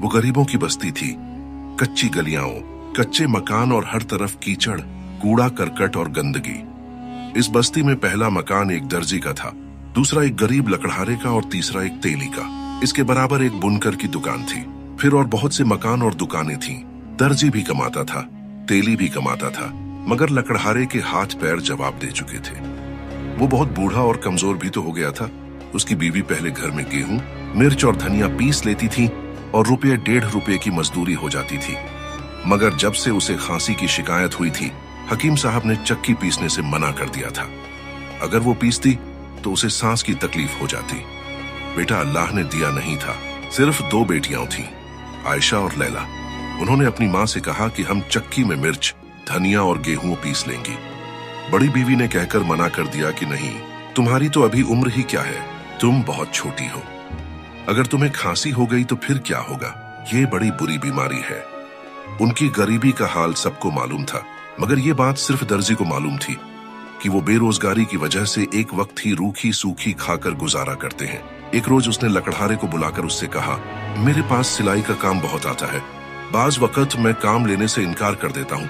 वो गरीबों की बस्ती थी। कच्ची गलियां, कच्चे मकान और हर तरफ कीचड़, कूड़ा करकट और गंदगी। इस बस्ती में पहला मकान एक दर्जी का था, दूसरा एक गरीब लकड़हारे का और तीसरा एक तेली का। इसके बराबर एक बुनकर की दुकान थी। फिर और बहुत से मकान और दुकानें थीं। दर्जी भी कमाता था, तेली भी कमाता था, मगर लकड़हारे के हाथ पैर जवाब दे चुके थे। वो बहुत बूढ़ा और कमजोर भी तो हो गया था। उसकी बीवी पहले घर में गेहूं, मिर्च और धनिया पीस लेती थी और ₹1.5 की मजदूरी हो जाती थी। मगर जब से उसे खांसी की शिकायत हुई थी, हकीम साहब ने चक्की पीसने से मना कर दिया था। अगर वो पीसती तो उसे सांस की तकलीफ हो जाती। बेटा अल्लाह ने दिया नहीं था। सिर्फ 2 बेटियां थीं, आयशा और लैला। उन्होंने अपनी माँ से कहा कि हम चक्की में मिर्च, धनिया और गेहूं पीस लेंगी। बड़ी बीवी ने कहकर मना कर दिया कि नहीं, तुम्हारी तो अभी उम्र ही क्या है, तुम बहुत छोटी हो। अगर तुम्हें खांसी हो गई तो फिर क्या होगा, ये बड़ी बुरी बीमारी है। उनकी गरीबी का हाल सबको मालूम था, मगर ये बात सिर्फ दर्जी को मालूम थी कि वो बेरोजगारी की वजह से एक वक्त ही रूखी सूखी खाकर गुजारा करते हैं। एक रोज उसने लकड़हारे को बुलाकर उससे कहा, मेरे पास सिलाई का काम बहुत आता है। बाज वक्त मैं काम लेने से इनकार कर देता हूँ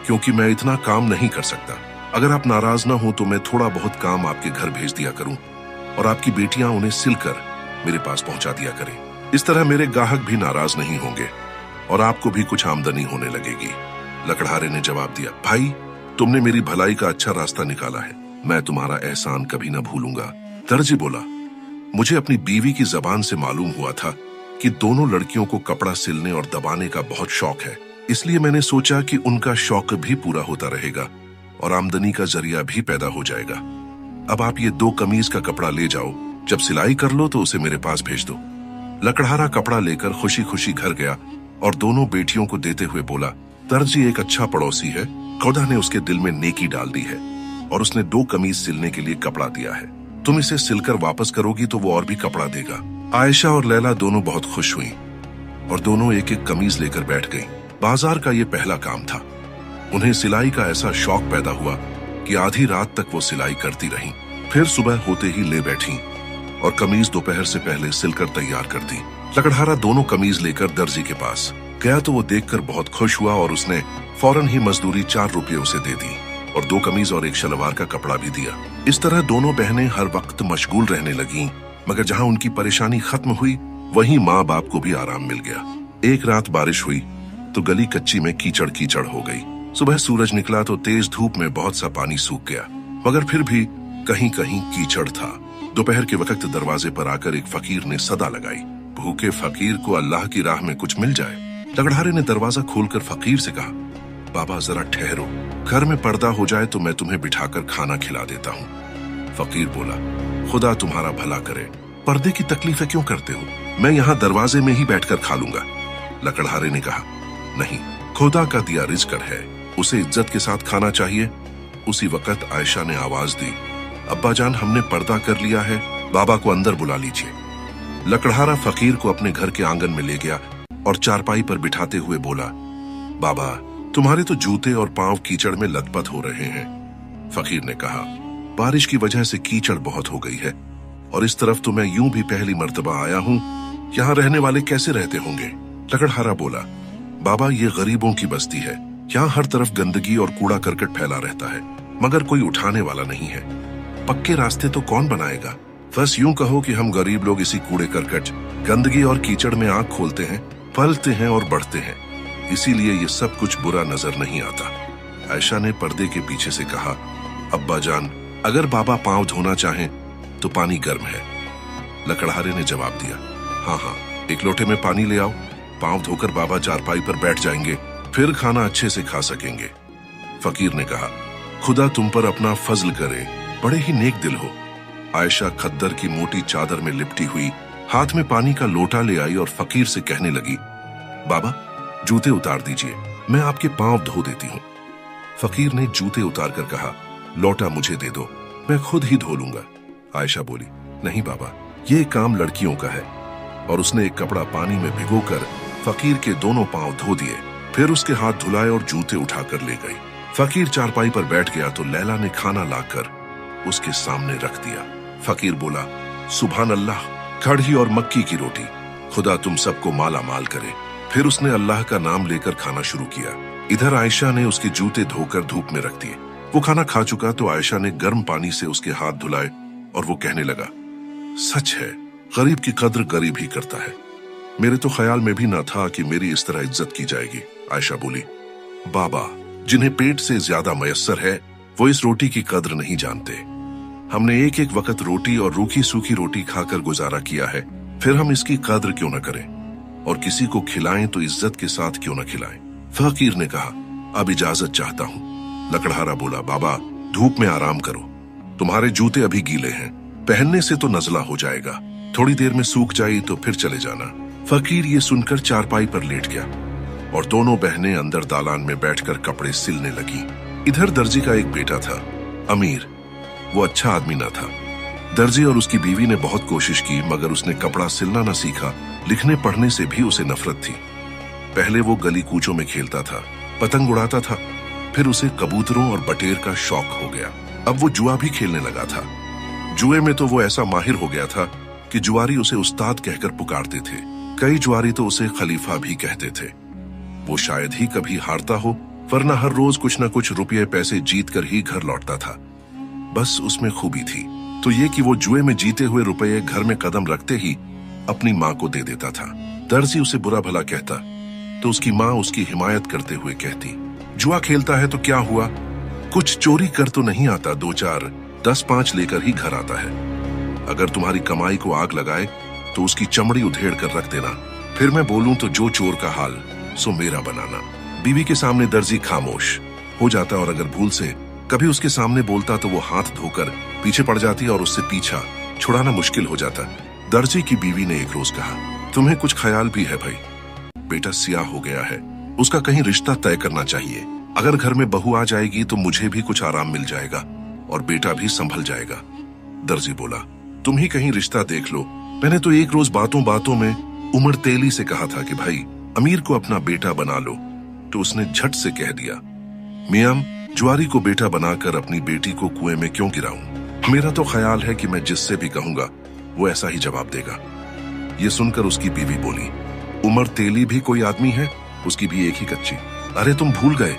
क्योंकि मैं इतना काम नहीं कर सकता। अगर आप नाराज ना हो तो मैं थोड़ा बहुत काम आपके घर भेज दिया करूं और आपकी बेटियां उन्हें सिलकर मेरे पास पहुंचा दिया करें। इस तरह मेरे ग्राहक भी नाराज नहीं होंगे और आपको भी कुछ आमदनी होने लगेगी। लकड़हारे ने जवाब दिया, भाई तुमने मेरी भलाई का अच्छा रास्ता निकाला है, मैं तुम्हारा एहसान कभी न भूलूंगा। दर्जी बोला, मुझे अपनी बीवी की जबान से मालूम हुआ था कि दोनों लड़कियों को कपड़ा सिलने और दबाने का बहुत शौक है, इसलिए मैंने सोचा कि उनका शौक भी पूरा होता रहेगा और आमदनी का जरिया भी पैदा हो जाएगा। अब आप ये 2 कमीज का कपड़ा ले जाओ, जब सिलाई कर लो तो उसे मेरे पास भेज दो। लकड़हारा कपड़ा लेकर खुशी खुशी घर गया और दोनों बेटियों को देते हुए बोला, दर्जी एक अच्छा पड़ोसी है, खुदा ने उसके दिल में नेकी डाल दी है और उसने 2 कमीज सिलने के लिए कपड़ा दिया है। तुम इसे सिलकर वापस करोगी तो वो और भी कपड़ा देगा। आयशा और लैला दोनों बहुत खुश हुई और दोनों एक एक कमीज लेकर बैठ गईं। बाजार का ये पहला काम था। उन्हें सिलाई का ऐसा शौक पैदा हुआ कि आधी रात तक वो सिलाई करती रहीं। फिर सुबह होते ही ले बैठी और कमीज दोपहर से पहले सिलकर तैयार कर दी। लकड़हारा दोनों कमीज लेकर दर्जी के पास गया तो वो देखकर बहुत खुश हुआ और उसने फौरन ही मजदूरी ₹4 उसे दे दी और 2 कमीज और एक शलवार का कपड़ा भी दिया। इस तरह दोनों बहनें हर वक्त मशगूल रहने लगीं, मगर जहां उनकी परेशानी खत्म हुई वहीं माँ बाप को भी आराम मिल गया। एक रात बारिश हुई तो गली कच्ची में कीचड़ कीचड़ हो गई। सुबह सूरज निकला तो तेज धूप में बहुत सा पानी सूख गया, मगर फिर भी कहीं कहीं कीचड़ था। दोपहर के वक्त दरवाजे पर आकर एक फकीर ने सदा लगाई, भूखे फकीर को अल्लाह की राह में कुछ मिल जाए। लकड़हारे ने दरवाजा खोलकर फकीर से कहा, बाबा जरा ठहरो, घर में पर्दा हो जाए तो मैं तुम्हें बिठाकर खाना खिला देता हूँ। फकीर बोला, खुदा तुम्हारा भला करे, पर्दे की तकलीफें क्यों करते हो, मैं यहाँ दरवाजे में ही बैठकर खा लूंगा। लकड़हारे ने कहा, नहीं, खुदा का दिया रिज़्क है, उसे इज्जत के साथ खाना चाहिए। उसी वक्त आयशा ने आवाज दी, अब्बा जान हमने पर्दा कर लिया है, बाबा को अंदर बुला लीजिए। लकड़हारा फकीर को अपने घर के आंगन में ले गया और चारपाई पर बिठाते हुए बोला, बाबा तुम्हारे तो जूते और पांव कीचड़ में लथपथ हो रहे हैं। फकीर ने कहा, बारिश की वजह से कीचड़ बहुत हो गई है और इस तरफ तो मैं यूं भी पहली मर्तबा आया हूं, यहाँ रहने वाले कैसे रहते होंगे। लकड़हारा बोला, बाबा ये गरीबों की बस्ती है, यहाँ हर तरफ गंदगी और कूड़ा करकट फैला रहता है, मगर कोई उठाने वाला नहीं है। पक्के रास्ते तो कौन बनाएगा। बस यूं कहो कि हम गरीब लोग इसी कूड़े करकट, गंदगी और कीचड़ में आंख खोलते हैं, पलते हैं और बढ़ते हैं, इसीलिए ये सब कुछ बुरा नजर नहीं आता। आयशा ने पर्दे के पीछे से कहा, अब्बा जान अगर बाबा पांव धोना चाहें तो पानी गर्म है। लकड़हारे ने जवाब दिया, हाँ हाँ, एक लोटे में पानी ले आओ, पांव धोकर बाबा चारपाई पर बैठ जाएंगे, फिर खाना अच्छे से खा सकेंगे। फकीर ने कहा, खुदा तुम पर अपना फजल करे, बड़े ही नेक दिल हो। आयशा खद्दर की मोटी चादर में लिपटी हुई हाथ में पानी का लोटा ले आई और फकीर से कहने लगी, बाबा जूते उतार दीजिए, मैं आपके पांव धो देती हूँ। फकीर ने जूते उतार कर कहा, लोटा मुझे दे दो, मैं खुद ही धो लूंगा। आयशा बोली, नहीं बाबा, ये काम लड़कियों का है। और उसने एक कपड़ा पानी में भिगोकर फकीर के दोनों पांव धो दिए, फिर उसके हाथ धुलाए और जूते उठाकर ले गई। फकीर चारपाई पर बैठ गया तो लैला ने खाना लाकर उसके सामने रख दिया। फकीर बोला, सुभान अल्लाह, कढ़ी और मक्की की रोटी, खुदा तुम सबको माला माल करे। फिर उसने अल्लाह का नाम लेकर खाना शुरू किया। इधर आयशा ने उसके जूते धोकर धूप में रख दिए। वो खाना खा चुका तो आयशा ने गर्म पानी से उसके हाथ धुलाए और वो कहने लगा, सच है, गरीब की कद्र गरीब ही करता है। मेरे तो ख्याल में भी ना था कि मेरी इस तरह इज्जत की जाएगी। आयशा बोली, बाबा, जिन्हें पेट से ज्यादा मयस्सर है वो इस रोटी की कद्र नहीं जानते। हमने एक एक वक्त रोटी और रूखी सूखी रोटी खाकर गुजारा किया है, फिर हम इसकी कद्र क्यों न करें, और किसी को खिलाएं तो इज्जत के साथ क्यों न खिलाएं। फकीर ने कहा, अब इजाजत चाहता हूं। लकड़हारा बोला, बाबा, धूप में आराम करो, तुम्हारे जूते अभी गीले हैं, पहनने से तो नजला हो जाएगा, थोड़ी देर में सूख जाए तो फिर चले जाना। फकीर ये सुनकर चारपाई पर लेट गया और दोनों बहनें अंदर दालान में बैठकर कपड़े सिलने लगी। इधर दर्जी का एक बेटा था, अमीर। वो अच्छा आदमी न था। दर्जी और उसकी बीवी ने बहुत कोशिश की, मगर उसने कपड़ा सिलना न सीखा। लिखने पढ़ने से भी उसे नफरत थी। पहले वो गली कूचों में खेलता था, पतंग उड़ाता था, फिर उसे कबूतरों और बटेर का शौक हो गया। अब वो जुआ भी खेलने लगा था। जुए में तो वो ऐसा माहिर हो गया था कि जुआरी उसे उस्ताद कहकर पुकारते थे। कई जुआरी तो उसे खलीफा भी कहते थे। वो शायद ही कभी हारता हो, वरना हर रोज कुछ न कुछ रुपये पैसे जीत कर ही घर लौटता था। बस उसमें खूबी थी तो ये कि वो जुए में जीते हुए रुपये घर में कदम रखते ही अपनी माँ को दे देता था। दर्जी उसे बुरा भला कहता तो उसकी माँ उसकी हिमायत करते हुए कहती, जुआ खेलता है तो क्या हुआ, कुछ चोरी कर तो नहीं आता, 2-4, 10-5 लेकर ही घर आता है। अगर तुम्हारी कमाई को आग लगाए तो उसकी चमड़ी उधेड़ कर रख देना, फिर मैं बोलूं तो जो चोर का हाल सो मेरा बनाना। बीवी के सामने दर्जी खामोश हो जाता और अगर भूल से कभी उसके सामने बोलता तो वो हाथ धोकर पीछे पड़ जाती और उससे पीछा छुड़ाना मुश्किल हो जाता। दर्जी की बीवी ने एक रोज कहा, तुम्हें कुछ ख्याल भी है भाई, बेटा सियाह हो गया है, उसका कहीं रिश्ता तय करना चाहिए। अगर घर में बहू आ जाएगी तो मुझे भी कुछ आराम मिल जाएगा और बेटा भी संभल जाएगा। दर्जी बोला, तुम ही कहीं रिश्ता देख लो। मैंने तो एक रोज बातों बातों में उमर तेली से कहा था कि भाई अमीर को अपना बेटा बना लो, तो उसने झट से कह दिया, मियां, जुआरी को बेटा बनाकर अपनी बेटी को कुएं में क्यों गिराऊं। मेरा तो ख्याल है कि मैं जिससे भी कहूंगा वो ऐसा ही जवाब देगा। ये सुनकर उसकी बीवी बोली, उमर तेली भी कोई आदमी है, उसकी भी एक ही कच्ची। अरे तुम भूल गए,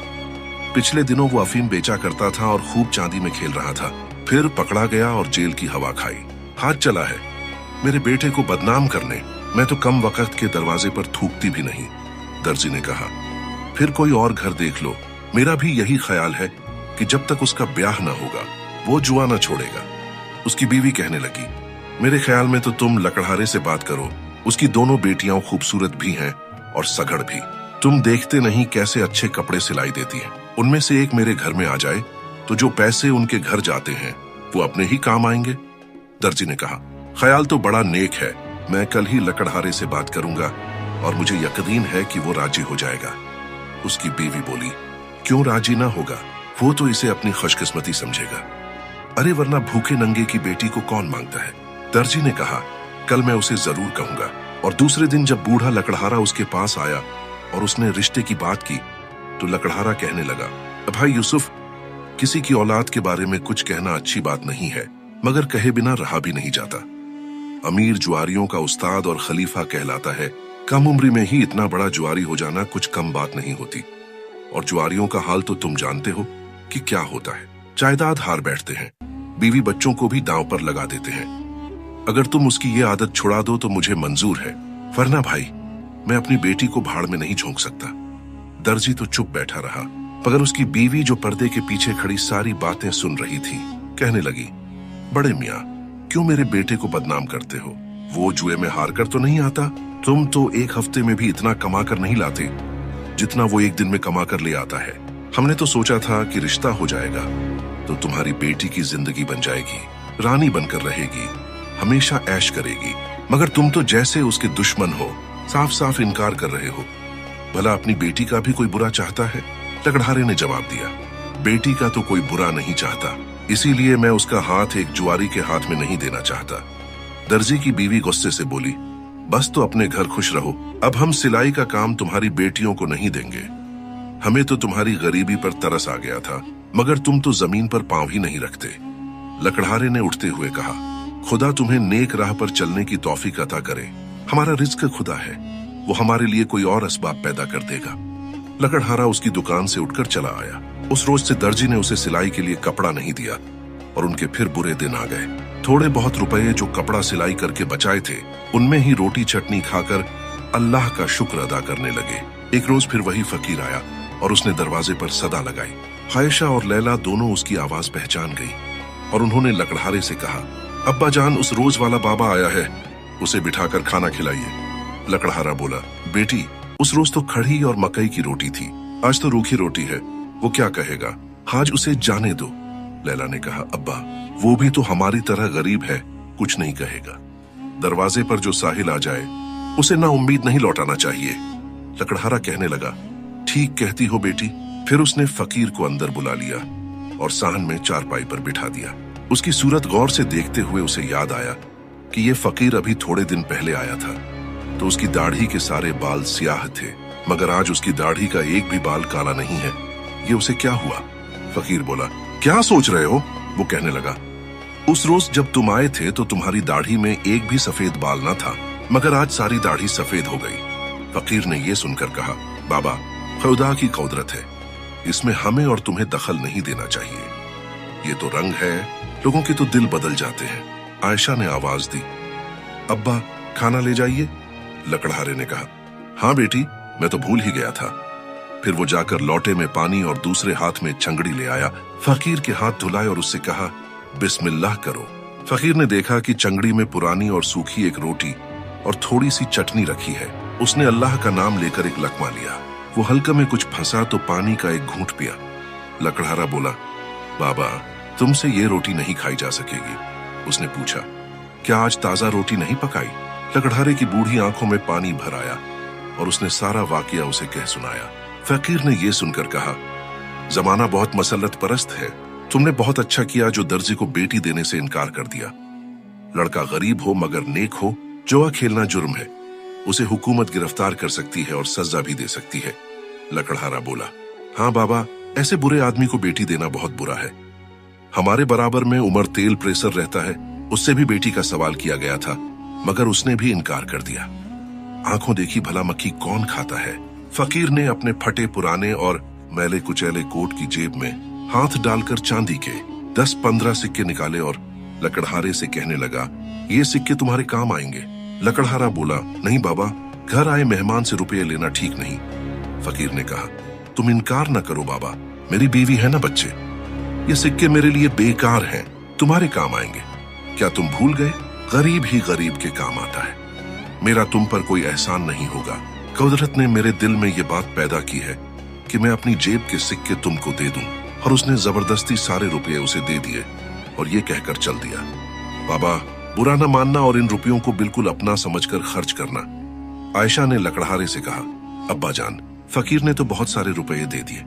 पिछले दिनों वो अफीम बेचा करता था और खूब चांदी में खेल रहा था, फिर पकड़ा गया और जेल की हवा खाई। हाथ चला है मेरे बेटे को बदनाम करने, मैं तो कम वक्त के दरवाजे पर थूकती भी नहीं। दर्जी ने कहा, फिर कोई और घर देख लो। मेरा भी यही ख्याल है कि जब तक उसका ब्याह न होगा वो जुआ न छोड़ेगा। उसकी बीवी कहने लगी, मेरे ख्याल में तो तुम लकड़हारे से बात करो, उसकी दोनों बेटियां खूबसूरत भी हैं और सगड़ भी। तुम देखते नहीं कैसे अच्छे कपड़े सिलाई देती है। उनमें से एक मेरे घर में आ जाए तो जो पैसे उनके घर जाते हैं वो अपने ही काम आएंगे। दर्जी ने कहा, ख्याल तो बड़ा नेक है, मैं कल ही लकड़हारे से बात करूंगा और मुझे यकीन है कि वो राजी हो जाएगा। उसकी बीवी बोली, क्यों राजी ना होगा, वो तो इसे अपनी खुशकिस्मती समझेगा। अरे वरना भूखे नंगे की बेटी को कौन मांगता है। दर्जी ने कहा, कल मैं उसे जरूर कहूंगा। और दूसरे दिन जब बूढ़ा लकड़हारा उसके पास आया और उसने रिश्ते की बात की तो लकड़हारा कहने लगा, भाई यूसुफ, किसी की औलाद के बारे में कुछ कहना अच्छी बात नहीं है, मगर कहे बिना रहा भी नहीं जाता। अमीर जुआरियों का उस्ताद और खलीफा कहलाता है। कम उम्र में ही इतना बड़ा जुआरी हो जाना कुछ कम बात नहीं होती। और जुआरियों का हाल तो तुम जानते हो कि क्या होता है। जायदाद हार बैठते हैं, बीवी बच्चों को भी दांव पर लगा देते हैं। अगर तुम उसकी ये आदत छुड़ा दो तो मुझे मंजूर है, वरना भाई मैं अपनी बेटी को भाड़ में नहीं झोंक सकता। दर्जी तो चुप बैठा रहा, मगर उसकी बीवी जो पर्दे के पीछे खड़ी सारी बातें सुन रही थी, कहने लगी, बड़े मियाँ, क्यों मेरे बेटे को बदनाम करते हो? वो जुए में हार कर तो नहीं आता। तुम तो एक हफ्ते में भी इतना कमा कर नहीं लाते जितना वो एक दिन में कमा कर ले आता है। हमने तो सोचा था कि रिश्ता हो जाएगा तो तुम्हारी बेटी की जिंदगी बन जाएगी, रानी बनकर रहेगी, हमेशा ऐश करेगी, मगर तुम तो जैसे उसके दुश्मन हो, साफ साफ इनकार कर रहे हो। भला अपनी बेटी का भी कोई बुरा चाहता है? लकड़हारे ने जवाब दिया, बेटी का तो कोई बुरा नहीं चाहता, इसीलिए मैं उसका हाथ एक जुआरी के हाथ में नहीं देना चाहता। दर्जी की बीवी गुस्से से बोली, बस तो अपने घर खुश रहो, अब हम सिलाई का काम तुम्हारी बेटियों को नहीं देंगे। हमें तो तुम्हारी गरीबी पर तरस आ गया था, मगर तुम तो जमीन पर पांव ही नहीं रखते। लकड़हारे ने उठते हुए कहा, खुदा तुम्हें नेक राह पर चलने की तौफीक अता करे। हमारा रिज्क खुदा है, वो हमारे लिए कोई और असबाब पैदा कर देगा। लकड़हारा उसकी दुकान से उठकर चला आया। उस रोज से दर्जी ने उसे सिलाई के लिए कपड़ा नहीं दिया और उनके फिर बुरे दिन आ गए। थोड़े बहुत रुपए जो कपड़ा सिलाई करके बचाए थे, उनमें ही रोटी चटनी खाकर अल्लाह का शुक्र अदा करने लगे। एक रोज फिर वही फकीर आया और उसने दरवाजे पर सदा लगाई। आयशा और लैला दोनों उसकी आवाज पहचान गई और उन्होंने लकड़हारे से कहा, अब्बा जान, उस रोज वाला बाबा आया है, उसे बिठाकर खाना खिलाइए। लकड़हारा बोला, बेटी, उस रोज तो खड़ी और मकई की रोटी थी, आज तो रूखी रोटी है, वो क्या कहेगा, आज उसे जाने दो। लैला ने कहा, अब्बा, वो भी तो हमारी तरह गरीब है, कुछ नहीं कहेगा। दरवाजे पर जो साहिल आ जाए उसे ना उम्मीद नहीं लौटाना चाहिए। लकड़हारा कहने लगा, ठीक कहती हो बेटी। फिर उसने फकीर को अंदर बुला लिया और साहन में चारपाई पर बिठा दिया। उसकी सूरत गौर से देखते हुए उसे याद आया कि ये फकीर अभी थोड़े दिन पहले आया था तो उसकी दाढ़ी के सारे बाल स्याह थे, मगर आज उसकी दाढ़ी का एक भी बाल काला नहीं है। ये उसे क्या हुआ? फकीर बोला, क्या सोच रहे हो? वो कहने लगा, उस रोज जब तुम आए थे तो तुम्हारी दाढ़ी में एक भी सफेद बाल ना था, मगर आज सारी दाढ़ी सफेद हो गई। फकीर ने यह सुनकर कहा, बाबा, खुदा की कुदरत है, इसमें हमें और तुम्हें दखल नहीं देना चाहिए। ये तो रंग है, लोगों के तो दिल बदल जाते हैं। आयशा ने आवाज दी, अब्बा, खाना ले जाइए। लकड़हारे ने कहा, हाँ बेटी, मैं तो भूल ही गया था। फिर वो जाकर लोटे में पानी और दूसरे हाथ में चंगड़ी ले आया। फकीर के हाथ धुलाए और उससे कहा, बिस्मिल्लाह करो। फकीर ने देखा कि चंगड़ी में पुरानी और सूखी एक रोटी और थोड़ी सी चटनी रखी है। उसने अल्लाह का नाम लेकर एक लकमा लिया। वो हल्का में कुछ फंसा तो पानी का एक घूंट पिया। लकड़हारा बोला, बाबा, तुमसे ये रोटी नहीं खाई जा सकेगी। उसने पूछा, क्या आज ताजा रोटी नहीं पकाई? लकड़हारे की बूढ़ी आंखों में पानी भर आया और उसने सारा वाकया उसे कह सुनाया। फकीर ने यह सुनकर कहा, जमाना बहुत मसलत परस्त है, तुमने बहुत अच्छा किया जो दर्जी को बेटी देने से इनकार कर दिया। लड़का गरीब हो मगर नेक हो, जुआ खेलना जुर्म है, उसे हुकूमत गिरफ्तार कर सकती है और सजा भी दे सकती है। लकड़हारा बोला, हाँ बाबा, ऐसे बुरे आदमी को बेटी देना बहुत बुरा है। हमारे बराबर में उमर तेल प्रेसर रहता है, उससे भी बेटी का सवाल किया गया था, मगर उसने भी इनकार कर दिया। आंखों देखी भला मक्खी कौन खाता है। फकीर ने अपने फटे पुराने और मैले कुचैले कोट की जेब में हाथ डालकर चांदी के 10-15 सिक्के निकाले और लकड़हारे से कहने लगा, ये सिक्के तुम्हारे काम आएंगे। लकड़हारा बोला, नहीं बाबा, घर आए मेहमान से रुपये लेना ठीक नहीं। फकीर ने कहा, तुम इनकार न करो बाबा, मेरी बीवी है ना बच्चे, ये सिक्के मेरे लिए बेकार हैं, तुम्हारे काम आएंगे। क्या तुम भूल गए, गरीब ही गरीब के काम आता है। मेरा तुम पर कोई एहसान नहीं होगा। कुदरत ने मेरे दिल में ये बात पैदा की है कि मैं अपनी जेब के सिक्के तुमको दे दूं। और उसने जबरदस्ती सारे रुपये उसे दे दिए और ये कहकर चल दिया, बाबा, बुरा न मानना और इन रुपयों को बिल्कुल अपना समझकर खर्च करना। आयशा ने लकड़हारे से कहा, अब्बा जान, फकीर ने तो बहुत सारे रुपये दे दिए।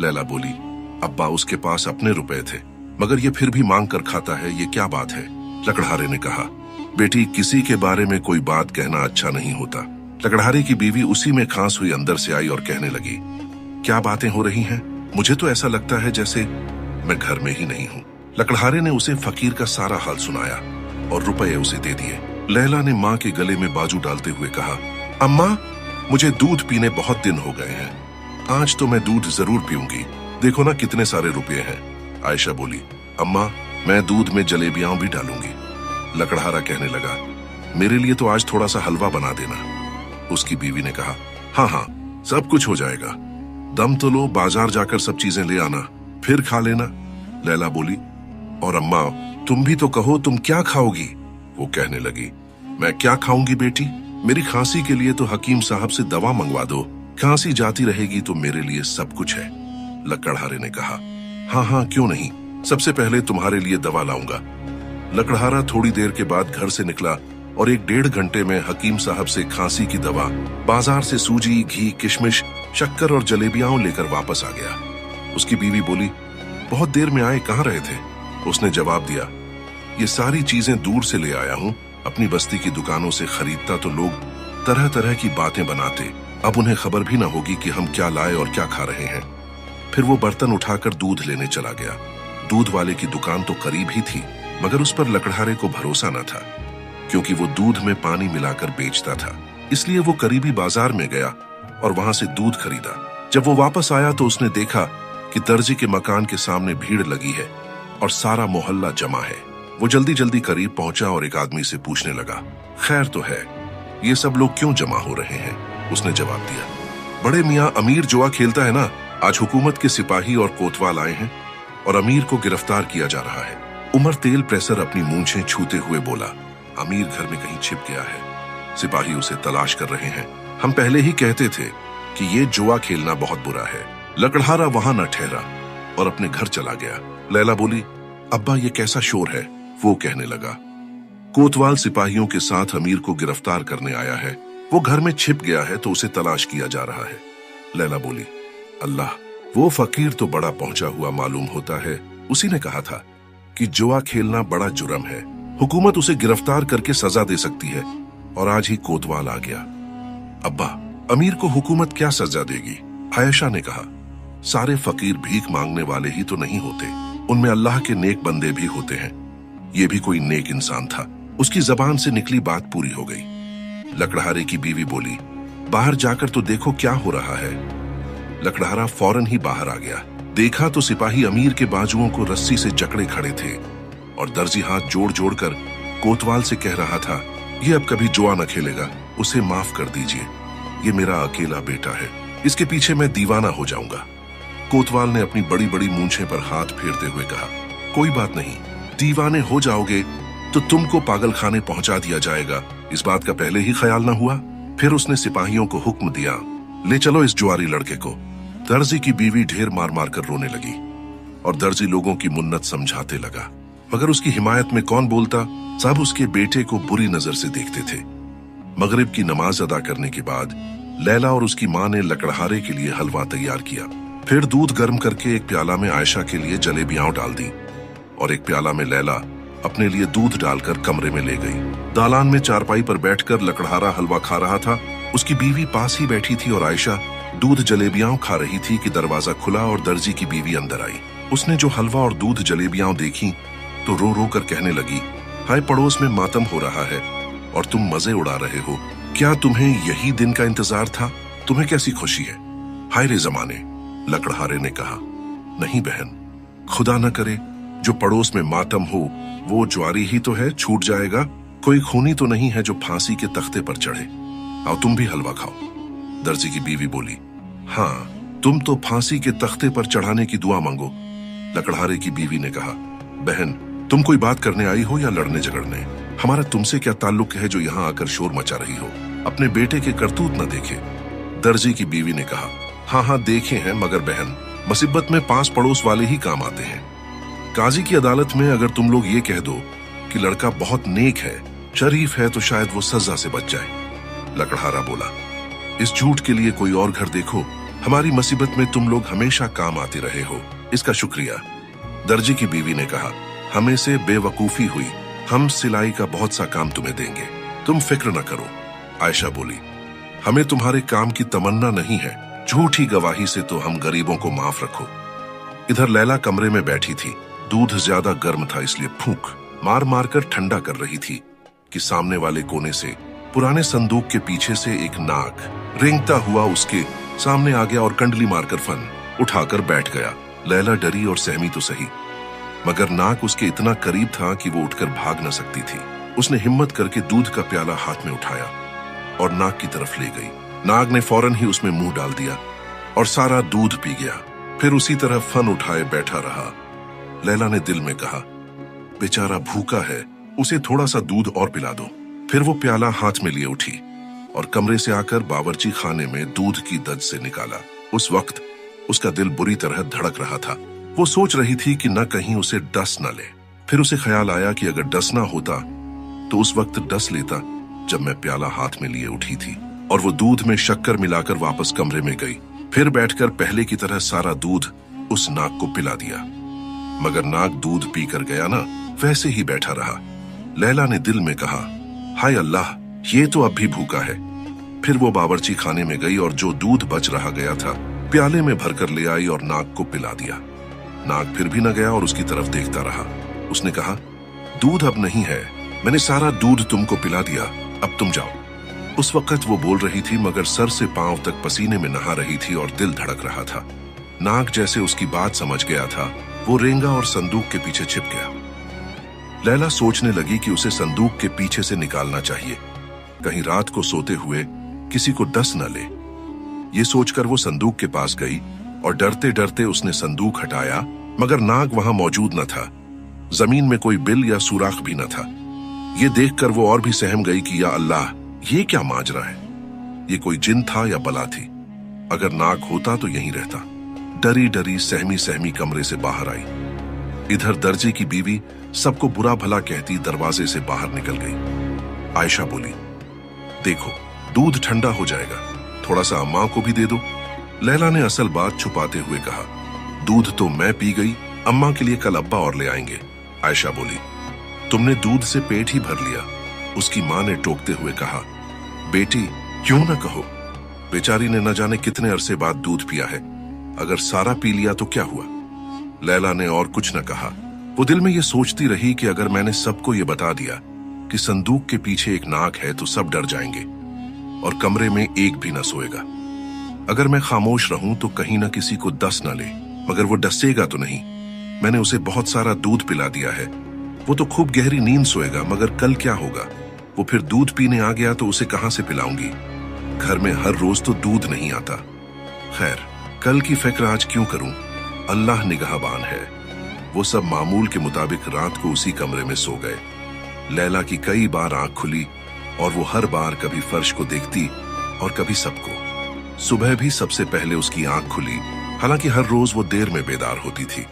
लैला बोली, अब्बा, उसके पास अपने रुपए थे, मगर ये फिर भी मांग कर खाता है, ये क्या बात है? लकड़हारे ने कहा, बेटी, किसी के बारे में कोई बात कहना अच्छा नहीं होता। लकड़हारे की बीवी उसी में खांस हुई अंदर से आई और कहने लगी, क्या बातें हो रही हैं? मुझे तो ऐसा लगता है जैसे मैं घर में ही नहीं हूँ। लकड़हारे ने उसे फकीर का सारा हाल सुनाया और रुपए उसे दे दिए। लैला ने माँ के गले में बाजू डालते हुए कहा, अम्मा, मुझे दूध पीने बहुत दिन हो गए हैं, आज तो मैं दूध जरूर पीऊंगी, देखो ना कितने सारे रुपये हैं। आयशा बोली, अम्मा, मैं दूध में जलेबियां भी डालूंगी। लकड़हारा कहने लगा, मेरे लिए तो आज थोड़ा सा हलवा बना देना। उसकी बीवी ने कहा, हाँ हाँ, सब कुछ हो जाएगा, दम तो लो, बाजार जाकर सब चीजें ले आना, फिर खा लेना। लैला बोली, और अम्मा, तुम भी तो कहो, तुम क्या खाओगी? वो कहने लगी, मैं क्या खाऊंगी बेटी, मेरी खांसी के लिए तो हकीम साहब से दवा मंगवा दो, खांसी जाती रहेगी तो मेरे लिए सब कुछ है। लकड़हारे ने कहा, हाँ हाँ, क्यों नहीं, सबसे पहले तुम्हारे लिए दवा लाऊंगा। लकड़हारा थोड़ी देर के बाद घर से निकला और 1-1.5 घंटे में हकीम साहब से खांसी की दवा, बाजार से सूजी, घी, किशमिश, शक्कर और जलेबियां लेकर वापस आ गया। उसकी बीवी बोली, बहुत देर में आए, कहाँ रहे थे? उसने जवाब दिया, ये सारी चीजें दूर से ले आया हूँ, अपनी बस्ती की दुकानों से खरीदता तो लोग तरह तरह की बातें बनाते, अब उन्हें खबर भी न होगी कि हम क्या लाए और क्या खा रहे हैं। फिर वो बर्तन उठाकर दूध लेने चला गया। दूध वाले की दुकान तो करीब ही थी, मगर उस पर लकड़हारे को भरोसा न था। क्योंकि वो दूध में पानी मिलाकर बेचता था। इसलिए वो करीबी बाजार में गया और वहां से दूध खरीदा। जब वो वापस आया तो उसने देखा कि दर्जी के मकान के सामने भीड़ लगी है और सारा मोहल्ला जमा है। वो जल्दी जल्दी करीब पहुंचा और एक आदमी से पूछने लगा, खैर तो है, ये सब लोग क्यों जमा हो रहे हैं? उसने जवाब दिया, बड़े मियाँ, अमीर जुआ खेलता है ना। आज हुकूमत के सिपाही और कोतवाल आए हैं और अमीर को गिरफ्तार किया जा रहा है। उमर तेल प्रेसर अपनी मूंछें छूते हुए बोला, अमीर घर में कहीं छिप गया है, सिपाही उसे तलाश कर रहे हैं। हम पहले ही कहते थे कि ये जुआ खेलना बहुत बुरा है। लकड़हारा वहां न ठहरा और अपने घर चला गया। लैला बोली, अब्बा ये कैसा शोर है? वो कहने लगा, कोतवाल सिपाहियों के साथ अमीर को गिरफ्तार करने आया है। वो घर में छिप गया है तो उसे तलाश किया जा रहा है। लैला बोली, अल्लाह, वो फकीर तो बड़ा पहुंचा हुआ मालूम होता है। उसी ने कहा था कि जुआ खेलना बड़ा जुर्म है, हुकूमत उसे गिरफ्तार करके सजा दे सकती है, और आज ही कोतवाल आ गया। अब्बा, अमीर को हुकूमत क्या सजा देगी? आयशा ने कहा, सारे फकीर भीख मांगने वाले ही तो नहीं होते, उनमें अल्लाह के नेक बंदे भी होते हैं। ये भी कोई नेक इंसान था। उसकी जबान से निकली बात पूरी हो गई। लकड़हारे की बीवी बोली, बाहर जाकर तो देखो क्या हो रहा है। लकड़हारा फौरन ही बाहर आ गया। देखा तो सिपाही अमीर के बाजुओं को रस्सी से जकड़े खड़े थे और दर्जी हाथ जोड़ जोड़ कर कोतवाल से कह रहा था, ये अब कभी जुआ न खेलेगा, उसे माफ कर दीजिए, ये मेरा अकेला बेटा है, इसके पीछे मैं दीवाना हो जाऊंगा। कोतवाल ने अपनी बड़ी बड़ी मूंछें पर हाथ फेरते हुए कहा, कोई बात नहीं, दीवाने हो जाओगे तो तुमको पागल खाने पहुंचा दिया जाएगा, इस बात का पहले ही ख्याल न हुआ? फिर उसने सिपाहियों को हुक्म दिया, ले चलो इस जुआरी लड़के को। दर्जी की बीवी ढेर मार मार कर रोने लगी और दर्जी लोगों की मुन्नत समझाते लगा, मगर उसकी हिमायत में कौन बोलता? सब उसके बेटे को बुरी नजर से देखते थे। मगरिब की नमाज अदा करने के बाद लैला और उसकी माँ ने लकड़हारे के लिए हलवा तैयार किया। फिर दूध गर्म करके एक प्याला में आयशा के लिए जलेबियां डाल दी और एक प्याला में लैला अपने लिए दूध डालकर कमरे में ले गई। दालान में चारपाई पर बैठकर लकड़हारा हलवा खा रहा था। उसकी बीवी पास ही बैठी थी और आयशा दूध जलेबियां खा रही थी कि दरवाजा खुला और दर्जी की बीवी अंदर आई। उसने जो हलवा और दूध जलेबियां देखी तो रो रो कर कहने लगी, हाय, पड़ोस में मातम हो रहा है और तुम मजे उड़ा रहे हो। क्या तुम्हें यही दिन का इंतजार था? तुम्हें कैसी खुशी है? हाय रे जमाने। लकड़हारे ने कहा, नहीं बहन, खुदा न करे जो पड़ोस में मातम हो वो ज्वारी ही तो है, छूट जाएगा। कोई खूनी तो नहीं है जो फांसी के तख्ते पर चढ़े। आओ तुम भी हलवा खाओ। दर्जी की बीवी बोली, हाँ, तुम तो फांसी के तख्ते पर चढ़ाने की दुआ मांगो। लकड़हारे की बीवी ने कहा, बहन, तुम कोई बात करने आई हो या लड़ने झगड़ने? हमारा तुमसे क्या ताल्लुक है जो यहाँ आकर शोर मचा रही हो? अपने बेटे के करतूत न देखे। दर्जी की बीवी ने कहा, हाँ हाँ देखे हैं, मगर बहन, मुसीबत में पास पड़ोस वाले ही काम आते हैं। काजी की अदालत में अगर तुम लोग ये कह दो कि लड़का बहुत नेक है, शरीफ है, तो शायद वो सजा से बच जाए। लकड़हारा बोला, इस झूठ के लिए कोई और घर देखो, हमारी मुसीबत में तुम लोग हमेशा काम आते रहे हो, इसका शुक्रिया। दर्जी की बीवी ने कहा, हमें से बेवकूफी हुई, हम सिलाई का बहुत सा काम तुम्हें देंगे, तुम फिक्र न करो। आयशा बोली, हमें तुम्हारे काम की तमन्ना नहीं है, झूठी गवाही से तो हम गरीबों को माफ रखो। इधर लैला कमरे में बैठी थी। दूध ज्यादा गर्म था इसलिए फूंक मार मार कर ठंडा कर रही थी कि सामने वाले कोने से पुराने संदूक के पीछे से एक नाग रेंगता हुआ उसके सामने आ गया और कंडली मारकर फन उठाकर बैठ गया। लैला डरी और सहमी तो सही, मगर नाग उसके इतना करीब था कि वो उठकर भाग न सकती थी। उसने हिम्मत करके दूध का प्याला हाथ में उठाया और नाग की तरफ ले गई। नाग ने फौरन ही उसमें मुंह डाल दिया और सारा दूध पी गया। फिर उसी तरह फन उठाए बैठा रहा। लैला ने दिल में कहा, बेचारा भूखा है, उसे थोड़ा सा दूध और पिला दो। फिर वो प्याला हाथ में लिए उठी और कमरे से आकर बावर्ची खाने में दूध की दज से निकाला। उस वक्त उसका दिल बुरी तरह धड़क रहा था। वो सोच रही थी कि न कहीं उसे डस न ले। फिर उसे ख्याल आया कि अगर डसना होता तो उस वक्त डस लेता जब मैं प्याला हाथ में लिए उठी थी। और वो दूध में शक्कर मिलाकर वापस कमरे में गई। फिर बैठकर पहले की तरह सारा दूध उस नाग को पिला दिया, मगर नाग दूध पीकर गया ना, वैसे ही बैठा रहा। लैला ने दिल में कहा, हाय अल्लाह, ये तो अब भी भूखा है। फिर वो बावर्ची खाने में गई और जो दूध बच रहा गया था प्याले में भरकर ले आई और नाग को पिला दिया। नाग फिर भी न गया और उसकी तरफ देखता रहा। उसने कहा, दूध अब नहीं है, मैंने सारा दूध तुमको पिला दिया, अब तुम जाओ। उस वक्त वो बोल रही थी मगर सर से पांव तक पसीने में नहा रही थी और दिल धड़क रहा था। नाग जैसे उसकी बात समझ गया था, वो रेंगा और संदूक के पीछे छिप गया। लैला सोचने लगी कि उसे संदूक के पीछे से निकालना चाहिए, कहीं रात को सोते हुए किसी को डस न ले। ये सोचकर वो संदूक के पास गई और डरते डरते उसने संदूक हटाया, मगर नाग वहां मौजूद न था। जमीन में कोई बिल या सुराख भी न था। ये देखकर वो और भी सहम गई कि या अल्लाह, ये क्या माजरा है? ये कोई जिन था या बला थी? अगर नाग होता तो यहीं रहता। डरी डरी सहमी सहमी कमरे से बाहर आई। इधर दर्जी की बीवी सबको बुरा भला कहती दरवाजे से बाहर निकल गई। आयशा बोली, देखो दूध ठंडा हो जाएगा, थोड़ा सा अम्मा को भी दे दो। लैला ने असल बात छुपाते हुए कहा, दूध तो मैं पी गई, अम्मा के लिए कल अब्बा और ले आएंगे। आयशा बोली, तुमने दूध से पेट ही भर लिया। उसकी मां ने टोकते हुए कहा, बेटी क्यों न कहो, बेचारी ने न जाने कितने अरसे बाद दूध पिया है, अगर सारा पी लिया तो क्या हुआ। लैला ने और कुछ न कहा। वो दिल में ये सोचती रही कि अगर मैंने सबको ये बता दिया कि संदूक के पीछे एक नाग है तो सब डर जाएंगे और कमरे में एक भी न सोएगा। अगर मैं खामोश रहूं तो कहीं न किसी को डस न ले, मगर वो डसेगा तो नहीं। मैंने उसे बहुत सारा दूध पिला दिया है, वो तो खूब गहरी नींद सोएगा, मगर कल क्या होगा? वो फिर दूध पीने आ गया तो उसे कहां से पिलाऊंगी? घर में हर रोज तो दूध नहीं आता। खैर, कल की फिक्र आज क्यों करूं? अल्लाह निगाहबान है। वो सब मामूल के मुताबिक रात को उसी कमरे में सो गए। लैला की कई बार आंख खुली और वो हर बार कभी फर्श को देखती और कभी सबको। सुबह भी सबसे पहले उसकी आंख खुली, हालांकि हर रोज वो देर में बेदार होती थी।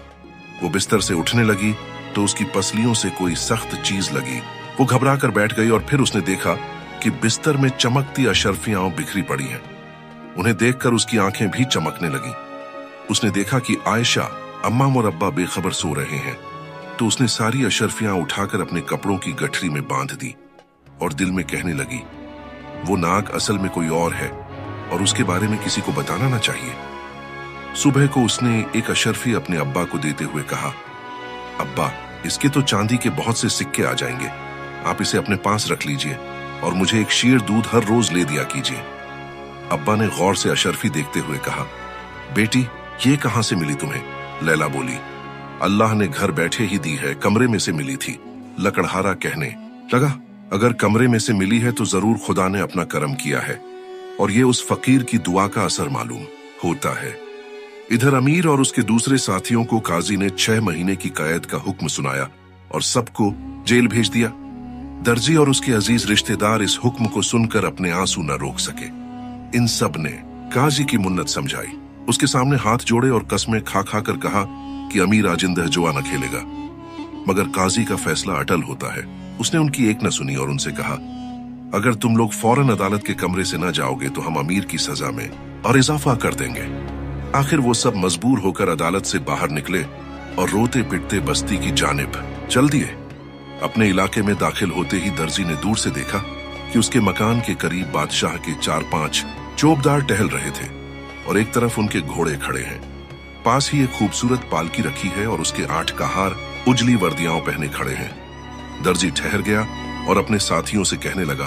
वो बिस्तर से उठने लगी तो उसकी पसलियों से कोई सख्त चीज लगी। वो घबरा कर बैठ गई और फिर उसने देखा कि बिस्तर में चमकती अशर्फियां बिखरी पड़ी हैं। उन्हें देखकर उसकी आंखें भी चमकने लगीं। उसने देखा कि आयशा, अम्मा और अब्बा बेखबर सो रहे हैं, तो उसने सारी अशर्फियां उठाकर अपने कपड़ों की गठरी में बांध दी और दिल में कहने लगी, वो नाग असल में कोई और है और उसके बारे में किसी को बताना ना चाहिए। सुबह को उसने एक अशर्फी अपने अब्बा को देते हुए कहा, अब्बा, इसके तो चांदी के बहुत से सिक्के आ जाएंगे, आप इसे अपने पास रख लीजिए और मुझे एक शीर दूध हर रोज ले दिया कीजिए। अब्बा ने गौर से अशर्फी देखते हुए कहा, बेटी ये कहां से मिली तुम्हें? लैला बोली, अल्लाह ने घर बैठे ही दी है, कमरे में से मिली थी। लकड़हारा कहने लगा, अगर कमरे में से मिली है तो जरूर खुदा ने अपना करम किया है और ये उस फकीर की दुआ का असर मालूम होता है। इधर अमीर और उसके दूसरे साथियों को काजी ने 6 महीने की कैद का हुक्म सुनाया और सबको जेल भेज दिया। दर्जी और उसके अजीज रिश्तेदार इस हुक्म को सुनकर अपने आंसू न रोक सके। इन सब ने काजी की मुन्नत समझाई, उसके सामने हाथ जोड़े और कस्में खा खा कर कहा कि अमीर आजिंदह जुआ न खेलेगा। मगर काजी का फैसला अटल होता है। उसने उनकी एक न सुनी और उनसे कहा, अगर तुम लोग फौरन अदालत के कमरे से न जाओगे तो हम अमीर की सजा में और इजाफा कर देंगे। आखिर वो सब मजबूर होकर अदालत से बाहर निकले और रोते पिटते बस्ती की जानिब चल दिए। अपने इलाके में दाखिल होते ही दर्जी ने दूर से देखा कि उसके मकान के करीब बादशाह के 4-5 चौबदार टहल रहे थे और एक तरफ उनके घोड़े खड़े हैं। पास ही एक खूबसूरत पालकी रखी है और उसके 8 कहार उजली वर्दियां पहने खड़े हैं। दर्जी ठहर गया और अपने साथियों से कहने लगा,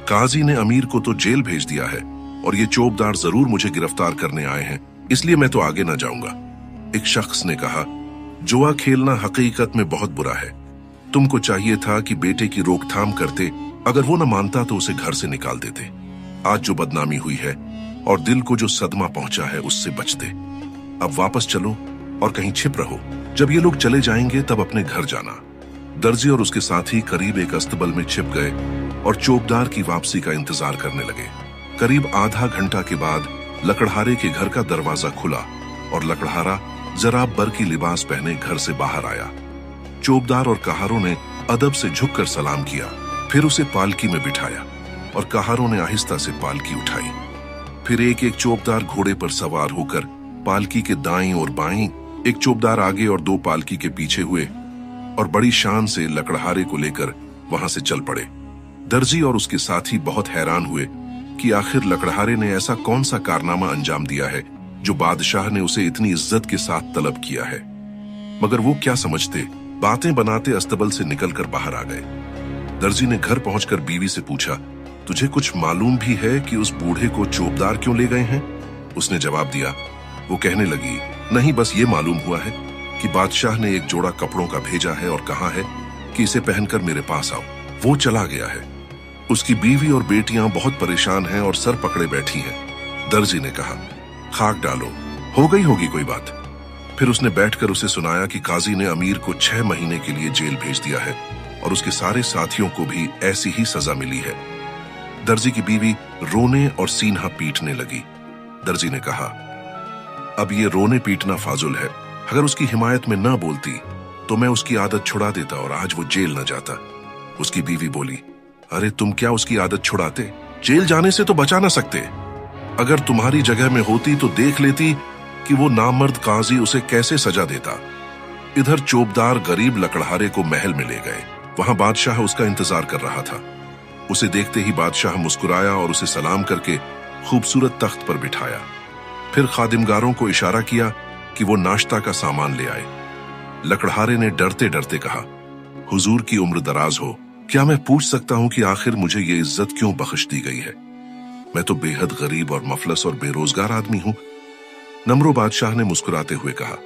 काजी ने अमीर को तो जेल भेज दिया है और ये चौबदार जरूर मुझे गिरफ्तार करने आए हैं, इसलिए मैं तो आगे न जाऊंगा। एक शख्स ने कहा, जुआ खेलना हकीकत में बहुत बुरा है, तुमको चाहिए था कि बेटे की रोकथाम करते, अगर वो न मानता तो उसे घर से निकाल देते। आज जो बदनामी हुई है और दिल को जो सदमा पहुंचा है उससे बचते। अब वापस चलो और कहीं छिप रहो, जब ये लोग चले जाएंगे तब अपने घर जाना। दर्जी और उसके साथी करीब एक अस्तबल में छिप गए और चौबदार की वापसी का इंतजार करने लगे। करीब आधा घंटा के बाद लकड़हारे के घर का दरवाजा खुला और लकड़हारा जराब बर की लिबास पहने घर से बाहर आया। चौबदार और कहारों ने अदब से झुककर सलाम किया, फिर उसे पालकी में बिठाया और कहारों ने आहिस्ता से पालकी उठाई। फिर एक एक चौबदार घोड़े पर सवार होकर पालकी के दाईं और बाईं, एक चौबदार आगे और 2 पालकी के पीछे हुए और बड़ी शान से लकड़हारे को लेकर वहां से चल पड़े। दर्जी और उसके साथी बहुत हैरान हुए कि आखिर लकड़हारे ने ऐसा कौन सा कारनामा अंजाम दिया है जो बादशाह ने उसे इतनी इज्जत के साथ तलब किया है। मगर वो क्या समझते, बातें बनाते अस्तबल से निकलकर बाहर आ गए। दर्जी ने घर पहुंचकर बीवी से पूछा, तुझे कुछ मालूम भी है कि उस बूढ़े को चोपदार क्यों ले गए हैं? उसने जवाब दिया। वो कहने लगी, नहीं, बस ये मालूम हुआ है कि बादशाह ने एक जोड़ा कपड़ों का भेजा है और कहा है कि इसे पहनकर मेरे पास आओ। वो चला गया है। उसकी बीवी और बेटियां बहुत परेशान हैं और सर पकड़े बैठी हैं। दर्जी ने कहा, खाक डालो, हो गई होगी कोई बात। फिर उसने बैठकर उसे सुनाया कि काजी ने अमीर को 6 महीने के लिए जेल भेज दिया है और उसके सारे साथियों को भी ऐसी ही सजा मिली है। दर्जी की बीवी रोने और सीना पीटने लगी। दर्जी ने कहा, अब ये रोने पीटना फाजुल है। अगर उसकी हिमायत में न बोलती तो मैं उसकी आदत छुड़ा देता और आज वो जेल न जाता। उसकी बीवी बोली, अरे तुम क्या उसकी आदत छुड़ाते? जेल जाने से तो बचा ना सकते। अगर तुम्हारी जगह में होती तो देख लेती कि वो नामर्द काजी उसे कैसे सजा देता। इधर चोपदार गरीब लकड़हारे को महल में ले गए। वहां बादशाह उसका इंतजार कर रहा था। उसे देखते ही बादशाह मुस्कुराया और उसे सलाम करके खूबसूरत तख्त पर बिठाया। फिर खादिमगारों को इशारा किया कि वो नाश्ता का सामान ले आए। लकड़हारे ने डरते डरते कहा, हुजूर की उम्र दराज हो, क्या मैं पूछ सकता हूं कि आखिर मुझे ये इज्जत क्यों बख्श दी गई है? मैं तो बेहद गरीब और मफलस और बेरोजगार आदमी हूं। नम्रो बादशाह ने मुस्कुराते हुए कहा,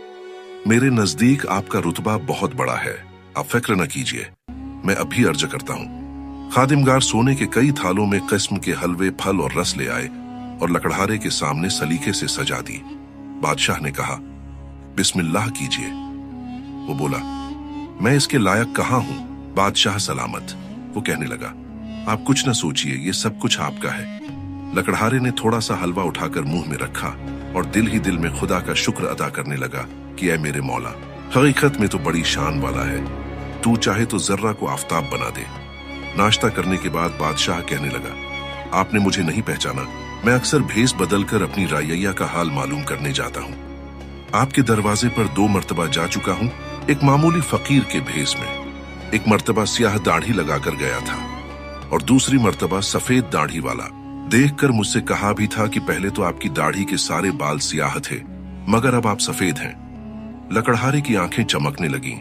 मेरे नजदीक आपका रुतबा बहुत बड़ा है, आप फिक्र न कीजिए, मैं अभी अर्ज करता हूं। खादिमगार सोने के कई थालों में किस्म के हलवे, फल और रस ले आए और लकड़हारे के सामने सलीके से सजा दी। बादशाह ने कहा, बिस्मिल्लाह कीजिए। वो बोला, मैं इसके लायक कहाँ हूं? बादशाह सलामत। वो कहने लगा, आप कुछ न सोचिए, ये सब कुछ आपका है। लकड़हारे ने थोड़ा सा हलवा उठाकर मुंह में रखा और दिल ही दिल में खुदा का शुक्र अदा करने लगा कि ऐ मेरे मौला, हकीकत में तो बड़ी शान वाला है, तू चाहे तो जर्रा को आफताब बना दे। नाश्ता करने के बाद बादशाह कहने लगा, आपने मुझे नहीं पहचाना, मैं अक्सर भेस बदलकर अपनी रायैया का हाल मालूम करने जाता हूँ। आपके दरवाजे पर 2 मर्तबा जा चुका हूँ, एक मामूली फकीर के भेस में। एक मर्तबा स्याह दाढ़ी लगाकर गया था और दूसरी मर्तबा सफेद दाढ़ी वाला। देखकर मुझसे कहा भी था कि पहले तो आपकी दाढ़ी के सारे बाल स्याह थे, मगर अब आप सफेद हैं। लकड़हारे की आंखें चमकने लगीं,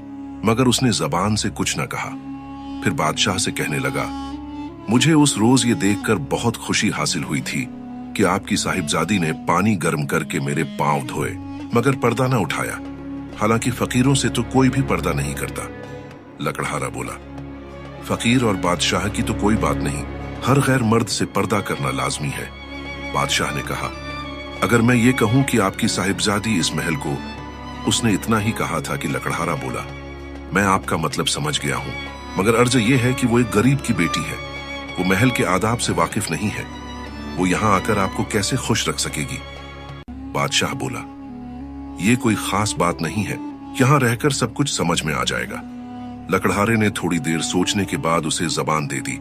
मगर उसने जबान से कुछ न कहा। फिर बादशाह से कहने लगा, मुझे उस रोज ये देखकर बहुत खुशी हासिल हुई थी कि आपकी साहिबजादी ने पानी गर्म करके मेरे पांव धोए, मगर पर्दा न उठाया। हालांकि फकीरों से तो कोई भी पर्दा नहीं करता। लकड़हारा बोला, फकीर और बादशाह की तो कोई बात नहीं, हर गैर मर्द से पर्दा करना लाजमी है। बादशाह ने कहा, अगर मैं ये कहूं कि आपकी साहिबजादी इस महल को, उसने इतना ही कहा था कि लकड़हारा बोला, मैं आपका मतलब समझ गया हूं, मगर अर्ज ये है कि वो एक गरीब की बेटी है, वो महल के आदाब से वाकिफ नहीं है, वो यहां आकर आपको कैसे खुश रख सकेगी? बादशाह बोला, ये कोई खास बात नहीं है, यहां रहकर सब कुछ समझ में आ जाएगा। लकड़हारे ने थोड़ी देर सोचने के बाद उसे जबान दे दी।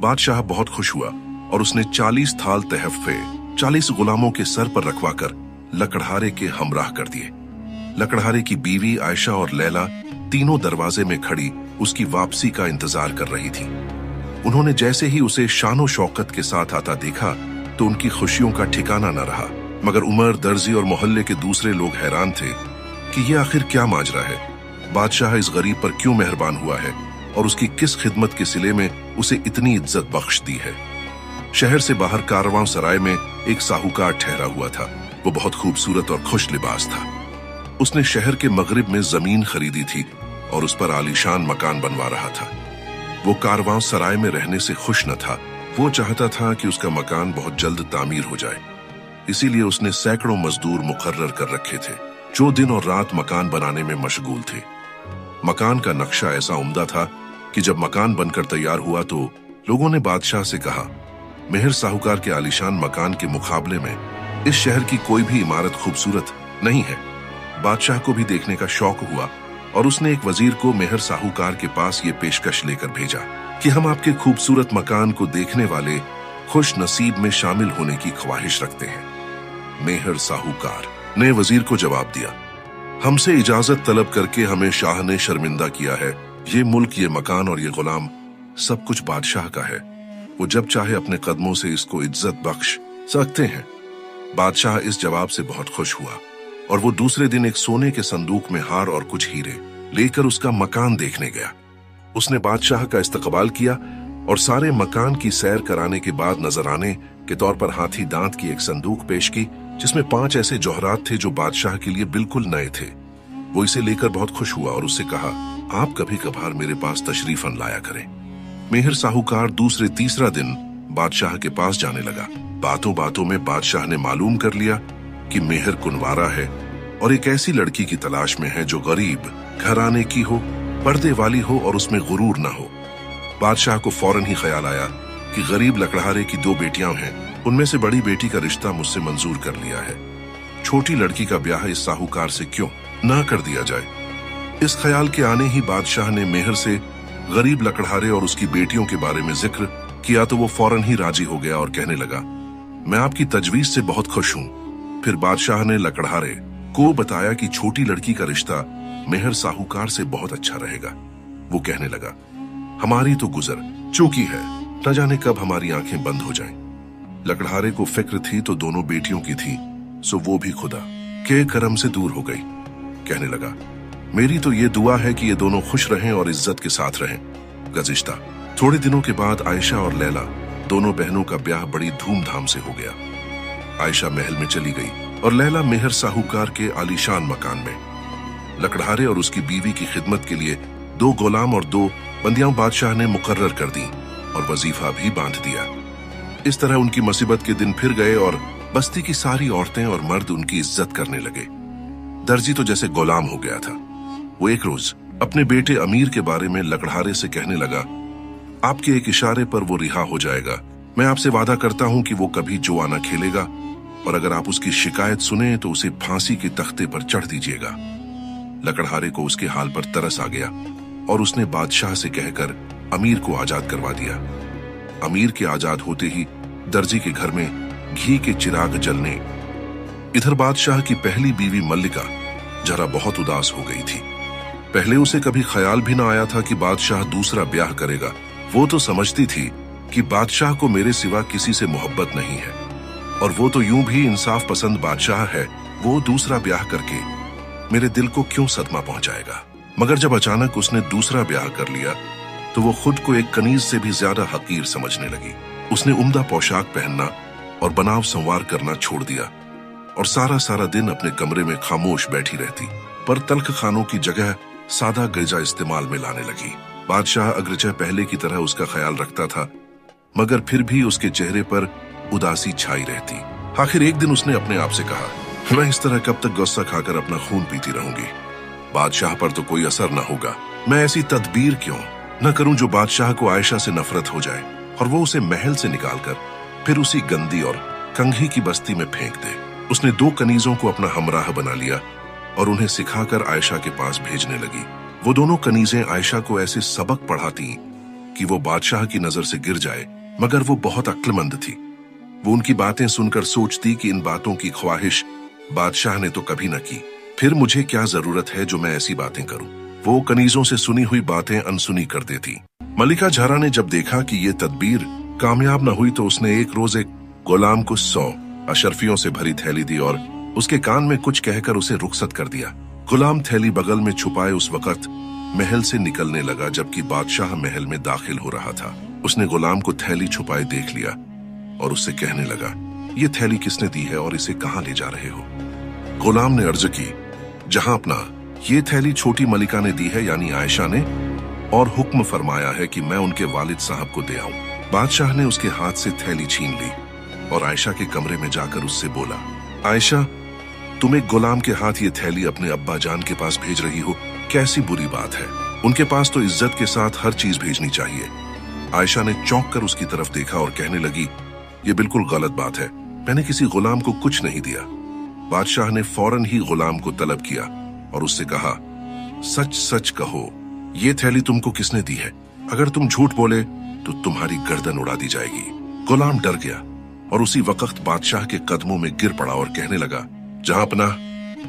बादशाह बहुत खुश हुआ और उसने 40 थाल तहफे 40 गुलामों के सर पर रखवाकर लकड़हारे के हमराह कर दिए। लकड़हारे की बीवी आयशा और लैला तीनों दरवाजे में खड़ी उसकी वापसी का इंतजार कर रही थी। उन्होंने जैसे ही उसे शानो शौकत के साथ आता देखा तो उनकी खुशियों का ठिकाना न रहा, मगर उमर, दर्जी और मोहल्ले के दूसरे लोग हैरान थे कि ये आखिर क्या माजरा है, बादशाह इस गरीब पर क्यों मेहरबान हुआ है और उसकी किस खिदमत के सिले में उसे इतनी इज्जत बख्श दी है। शहर से बाहर कारवां सराय में एक साहूकार ठहरा हुआ था। वो बहुत खूबसूरत और खुश लिबास था। उसने शहर के मगरिब में जमीन खरीदी थी और उस पर आलीशान मकान बनवा रहा था। वो कारवां सराय में रहने से खुश न था। वो चाहता था कि उसका मकान बहुत जल्द तामीर हो जाए, इसीलिए उसने सैकड़ों मजदूर मुकर्रर कर रखे थे जो दिन और रात मकान बनाने में मशगूल थे। मकान का नक्शा ऐसा उम्दा था कि जब मकान बनकर तैयार हुआ तो लोगों ने बादशाह से कहा, मेहर साहूकार के आलीशान मकान के मुकाबले में इस शहर की कोई भी इमारत खूबसूरत नहीं है। बादशाह को भी देखने का शौक हुआ और उसने एक वजीर को मेहर साहूकार के पास ये पेशकश लेकर भेजा कि हम आपके खूबसूरत मकान को देखने वाले खुश नसीब में शामिल होने की ख्वाहिश रखते हैं। मेहर साहूकार ने वजीर को जवाब दिया, हमसे इजाजत तलब करके हमें शाह ने शर्मिंदा किया है। ये मुल्क, ये मकान और ये गुलाम सब कुछ बादशाह का है। वो जब चाहे अपने कदमों से इसको इज्जत बख्श सकते हैं। बादशाह इस जवाब से बहुत खुश हुआ और वो दूसरे दिन एक सोने के संदूक में हार और कुछ हीरे लेकर उसका मकान देखने गया। उसने बादशाह का इस्तकबाल किया और सारे मकान की सैर कराने के बाद नजराने के तौर पर हाथी दांत की एक संदूक पेश की, जिसमें 5 ऐसे जौहरात थे जो बादशाह के लिए बिल्कुल नए थे। वो इसे लेकर बहुत खुश हुआ और उससे कहा, आप कभी कभार मेरे पास तशरीफन लाया करें। मेहर साहूकार दूसरे तीसरा दिन बादशाह के पास जाने लगा। बातों बातों में बादशाह ने मालूम कर लिया कि मेहर कुनवारा है और एक ऐसी लड़की की तलाश में है जो गरीब, घराने की हो, पर्दे वाली हो और उसमें गुरूर ना हो। बादशाह को फौरन ही ख्याल आया कि गरीब लकड़हारे की 2 बेटियां हैं, उनमें से बड़ी बेटी का रिश्ता मुझसे मंजूर कर लिया है। छोटी लड़की का ब्याह इस साहूकार से क्यों ना कर दिया जाए। इस ख्याल के आने ही बादशाह ने मेहर से गरीब लकड़हारे और उसकी बेटियों के बारे में जिक्र किया तो वो फौरन ही राजी हो गया और कहने लगा, मैं आपकी तजवीज से बहुत खुश हूँ। फिर बादशाह ने लकड़हारे को बताया कि छोटी लड़की का रिश्ता मेहर साहूकार से बहुत अच्छा रहेगा। वो कहने लगा, हमारी तो गुजर चूकी है, न जाने कब हमारी आंखें बंद हो जाएं। लकड़हारे को फिक्र थी तो दोनों बेटियों की थी, सो वो भी खुदा के करम से दूर हो गई। कहने लगा, मेरी तो ये दुआ है कि ये दोनों खुश रहें और इज्जत के साथ रहें। गुज़िश्ता थोड़े दिनों के बाद आयशा और लैला दोनों बहनों का ब्याह बड़ी धूमधाम से हो गया। आयशा महल में चली गई और लैला मेहर साहूकार के आलीशान मकान में। लकड़हारे और उसकी बीवी की खिदमत के लिए 2 गुलाम और 2 बंदियां बादशाह ने मुकर्रर कर दी और वजीफा भी बांध दिया। इस तरह उनकी मुसीबत के दिन फिर गए और बस्ती की सारी औरतें और मर्द उनकी इज्जत करने लगे। दर्जी तो जैसे गुलाम हो गया था। वो एक रोज अपने बेटे अमीर के बारे में लकड़हारे से कहने लगा, आपके एक इशारे पर वो रिहा हो जाएगा। मैं आपसे वादा करता हूं कि वो कभी जुआ न खेलेगा और अगर आप उसकी शिकायत सुने तो उसे फांसी के तख्ते पर चढ़ दीजिएगा। लकड़हारे को उसके हाल पर तरस आ गया और उसने बादशाह से कहकर अमीर को आजाद करवा दिया। अमीर के आजाद होते ही दर्जी के घर में घी के चिराग जलने। इधर बादशाह की पहली बीवी मल्लिका जरा बहुत उदास हो गई थी। पहले उसे कभी ख्याल भी ना आया था कि बादशाह दूसरा ब्याह करेगा। वो तो समझती थी कि बादशाह को मेरे सिवा किसी से मोहब्बत नहीं है और वो तो यूं भी इंसाफ पसंद बादशाह है, वो दूसरा ब्याह करके मेरे दिल को क्यों सदमा पहुंचाएगा। मगर जब अचानक उसने दूसरा ब्याह कर लिया तो वो खुद को एक कनीज से भी ज्यादा हकीर समझने लगी। उसने उम्दा पोशाक पहनना और बनाव संवार करना छोड़ दिया और सारा दिन अपने कमरे में खामोश बैठी रहती, पर तल्ख खानों की जगह सादा गिरजा इस्तेमाल में लाने लगी। बादशाह अग्रचः पहले की तरह उसका ख्याल रखता था, मगर फिर भी उसके चेहरे पर उदासी छाई रहती। आखिर एक दिन उसने अपने आप से कहा, मैं इस तरह कब तक गुस्सा खाकर अपना खून पीती रहूंगी। बादशाह पर तो कोई असर न होगा। मैं ऐसी तदबीर क्यों न करूं जो बादशाह को आयशा से नफरत हो जाए और वो उसे महल से निकालकर फिर उसी गंदी और कंघी की बस्ती में फेंक दे। उसने 2 कनीजों को अपना हमराह बना लिया और उन्हें सिखाकर आयशा के पास भेजने लगी। वो दोनों कनीजें आयशा को ऐसे सबक पढ़ाती कि वो बादशाह की नजर से गिर जाए, मगर वो बहुत अक्लमंद थी। वो उनकी बातें सुनकर सोचती कि इन बातों की ख्वाहिश बादशाह ने तो कभी न की, फिर मुझे क्या जरूरत है जो मैं ऐसी बातें करूं। वो कनीजों से सुनी हुई बातें अनसुनी कर देती। मलिका झारा ने जब देखा कि ये तदबीर कामयाब न हुई तो उसने एक रोज एक गुलाम को 100 अशरफियों से भरी थैली दी और उसके कान में कुछ कहकर उसे रुखसत कर दिया। गुलाम थैली बगल में छुपाए उस वक्त महल से निकलने लगा जबकि बादशाह महल में दाखिल हो रहा था। उसने गुलाम को थैली छुपाए देख लिया और उससे कहने लगा, ये थैली किसने दी है और इसे कहां ले जा रहे हो। गुलाम ने अर्ज की, जहां अपना ये थैली छोटी मलिका ने दी है यानी आयशा ने, और हुक्म फरमाया है कि मैं उनके वालिद साहब को दे आऊं। बादशाह ने उसके हाथ से थैली छीन ली और आयशा के कमरे में जाकर उससे बोला, आयशा, तुम एक गुलाम के हाथ ये थैली अपने अब्बा जान के पास भेज रही हो, कैसी बुरी बात है। उनके पास तो इज्जत के साथ हर चीज भेजनी चाहिए। आयशा ने चौंक कर उसकी तरफ देखा और कहने लगी, ये बिल्कुल गलत बात है, मैंने किसी गुलाम को कुछ नहीं दिया। बादशाह ने फौरन ही गुलाम को तलब किया और उससे कहा, सच सच कहो, ये थैली तुमको किसने दी है। अगर तुम झूठ बोले तो तुम्हारी गर्दन उड़ा दी जाएगी। गुलाम डर गया और उसी वक्त बादशाह के कदमों में गिर पड़ा और कहने लगा, जहां अपना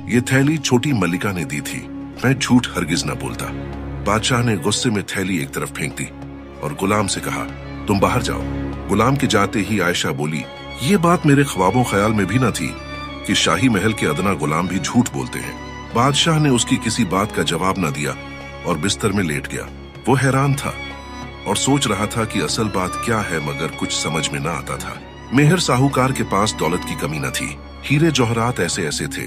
ये थैली छोटी मल्लिका ने दी थी, मैं झूठ हरगिज न बोलता। बादशाह ने गुस्से में थैली एक तरफ फेंक दी और गुलाम से कहा, तुम बाहर जाओ। गुलाम के जाते ही आयशा बोली, ये बात मेरे ख्वाबों ख्याल में भी न थी कि शाही महल के अदना गुलाम भी झूठ बोलते हैं। बादशाह ने उसकी किसी बात का जवाब न दिया और बिस्तर में लेट गया। वो हैरान था और सोच रहा था कि असल बात क्या है, मगर कुछ समझ में ना आता था। मेहर साहूकार के पास दौलत की कमी न थी, हीरे जौहरात ऐसे ऐसे थे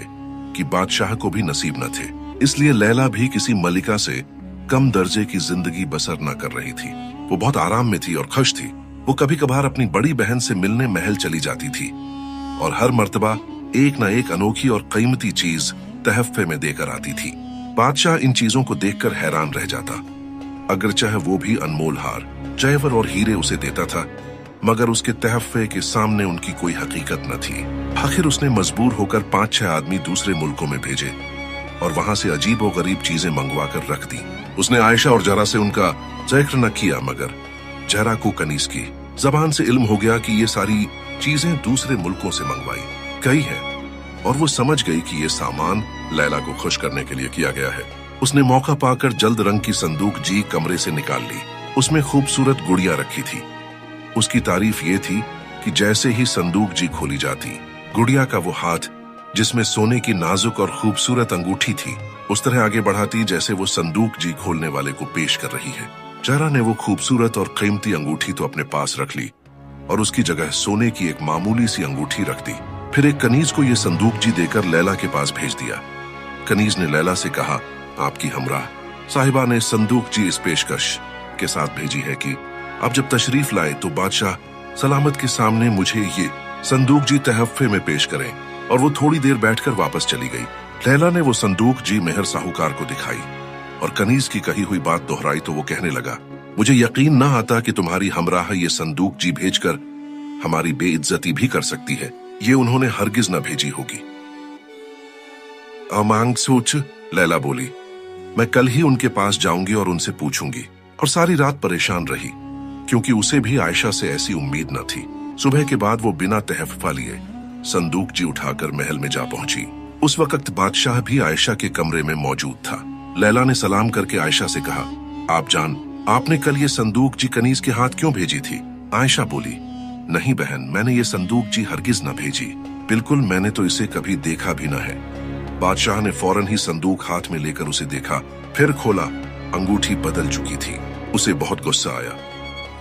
कि बादशाह को भी नसीब न थे। इसलिए लैला भी किसी मलिका से कम दर्जे की जिंदगी बसर न कर रही थी। वो बहुत आराम में थी और खुश थी। वो कभी कभार अपनी बड़ी बहन से मिलने महल चली जाती थी और हर मर्तबा एक न एक अनोखी और कीमती चीज तहफे में देकर आती थी। बादशाह इन चीजों को देखकर हैरान रह जाता। अगर चाहे वो भी अनमोल हार, जैवर और हीरे उसे देता था, मगर उसके तहफे के सामने उनकी कोई हकीकत न थी। आखिर उसने मजबूर होकर 5-6 आदमी दूसरे मुल्कों में भेजे और वहां से अजीब और गरीब चीजें मंगवा कर रख दी। उसने आयशा और जरा से उनका जिक्र न किया, मगर जरा को कनीज की जबान से इल्म हो गया कि ये सारी चीजें दूसरे मुल्कों से मंगवाई गई है और वो समझ गई कि ये सामान लैला को खुश करने के लिए किया गया है। उसने मौका पाकर जल्द रंग की संदूक जी कमरे से निकाल ली। उसमें खूबसूरत गुड़िया रखी थी। उसकी तारीफ ये थी कि जैसे ही संदूक जी खोली जाती, गुड़िया का वो हाथ जिसमें सोने की नाजुक और खूबसूरत अंगूठी थी उस तरह आगे बढ़ाती जैसे वो संदूक जी खोलने वाले को पेश कर रही है। जरा ने वो खूबसूरत और कीमती अंगूठी तो अपने पास रख ली और उसकी जगह सोने की एक मामूली सी अंगूठी रख दी। फिर एक कनीज को ये संदूक जी देकर लैला के पास भेज दिया। कनीज ने लैला से कहा, आपकी हमराह साहिबा ने संदूक जी इस पेशकश के साथ भेजी है कि अब जब तशरीफ लाए तो बादशाह सलामत के सामने मुझे ये संदूक जी तहफे में पेश करें। और वो थोड़ी देर बैठकर वापस चली गई। लैला ने वो संदूक जी मेहर साहूकार को दिखाई और कनीज की कही हुई बात दोहराई तो वो कहने लगा, मुझे यकीन ना आता कि तुम्हारी हमराह ये संदूक जी भेजकर हमारी बेइज्जती भी कर सकती है। ये उन्होंने हरगिज न भेजी होगी। अमांग सोच, लैला बोली, मैं कल ही उनके पास जाऊंगी और उनसे पूछूंगी। और सारी रात परेशान रही क्योंकि उसे भी आयशा से ऐसी उम्मीद न थी। सुबह के बाद वो बिना तहफा लिए संदूक जी उठाकर महल में जा पहुंची। उस वक्त बादशाह भी आयशा के कमरे में मौजूद था। लैला ने सलाम करके आयशा से कहा, आप जान, आपने कल ये संदूक जी कनीज के हाथ क्यों भेजी थी? आयशा बोली, नहीं बहन, मैंने ये संदूक जी हरगिज न भेजी। बिल्कुल, मैंने तो इसे कभी देखा भी न है। बादशाह ने फौरन ही संदूक हाथ में लेकर उसे देखा, फिर खोला। अंगूठी बदल चुकी थी। उसे बहुत गुस्सा आया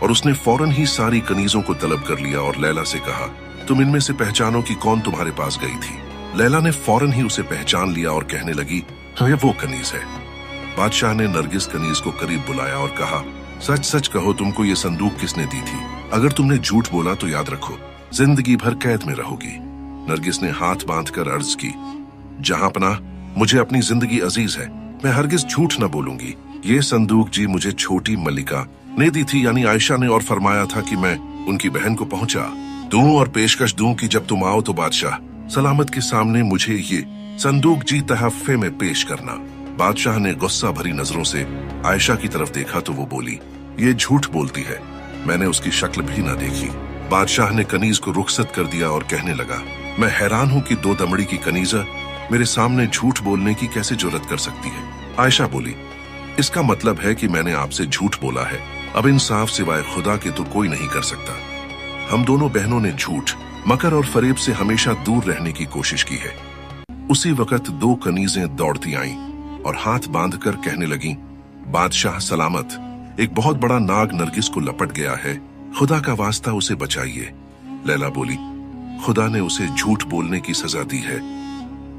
और उसने फौरन ही सारी कनीजों को तलब कर लिया और लैला से कहा, तुम इनमें से पहचानो कि कौन तुम्हारे पास गई थी। लैला ने फौरन ही उसे पहचान लिया और कहने लगी, ये वो कनीज है। बादशाह ने नरगिस कनीज को करीब बुलाया और कहा, सच सच कहो, तुमको ये संदूक किसने दी थी? अगर तुमने झूठ बोला तो याद रखो, जिंदगी भर कैद में रहोगी। नरगिस ने हाथ बांधकर अर्ज की, जहांपनाह, मुझे अपनी जिंदगी अजीज है, मैं हरगिज झूठ न बोलूंगी। ये संदूक जी मुझे छोटी मलिका ने दी थी, यानी आयशा ने, और फरमाया था कि मैं उनकी बहन को पहुंचा दूं और पेशकश दूं कि जब तुम आओ तो बादशाह सलामत के सामने मुझे ये संदूक जी तहफे में पेश करना। बादशाह ने गुस्सा भरी नजरों से आयशा की तरफ देखा तो वो बोली, ये झूठ बोलती है, मैंने उसकी शक्ल भी न देखी। बादशाह ने कनीज को रुखसत कर दिया और कहने लगा, मैं हैरान हूं कि 2 दमड़ी की कनीजा मेरे सामने झूठ बोलने की कैसे जुर्रत कर सकती है। आयशा बोली, इसका मतलब है कि मैंने आपसे झूठ बोला है। अब इंसाफ सिवाय खुदा के तो कोई नहीं कर सकता। हम दोनों बहनों ने झूठ, मकर और फरेब से हमेशा दूर रहने की कोशिश की है। उसी वक्त 2 कनीजें दौड़ती आईं और हाथ बांधकर कहने लगीं, बादशाह सलामत, एक बहुत बड़ा नाग नरगिस को लपट गया है, खुदा का वास्ता उसे बचाइए। लैला बोली, खुदा ने उसे झूठ बोलने की सजा दी है।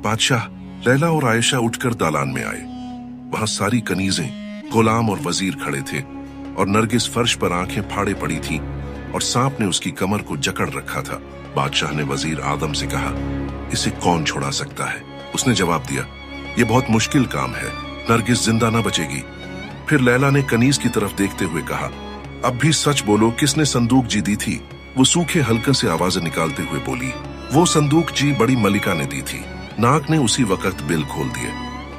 बादशाह, लैला और आयशा उठकर दालान में आए। वहां सारी कनीजें, गुलाम और वजीर खड़े थे और नरगिस फर्श पर आंखें फाड़े पड़ी थी और सांप ने उसकी कमर को जकड़ रखा था। बादशाह ने वजीर आदम से कहा, इसे कौन छुड़ा सकता है? उसने जवाब दिया, ये बहुत मुश्किल काम है, नरगिस जिंदा न बचेगी। फिर लैला ने कनीज की तरफ देखते हुए कहा, अब भी सच बोलो, किसने संदूक जी दी थी? वो सूखे हल्के से आवाजें निकालते हुए बोली, वो संदूक जी बड़ी मलिका ने दी थी। नाग ने उसी वक्त बिल खोल दिए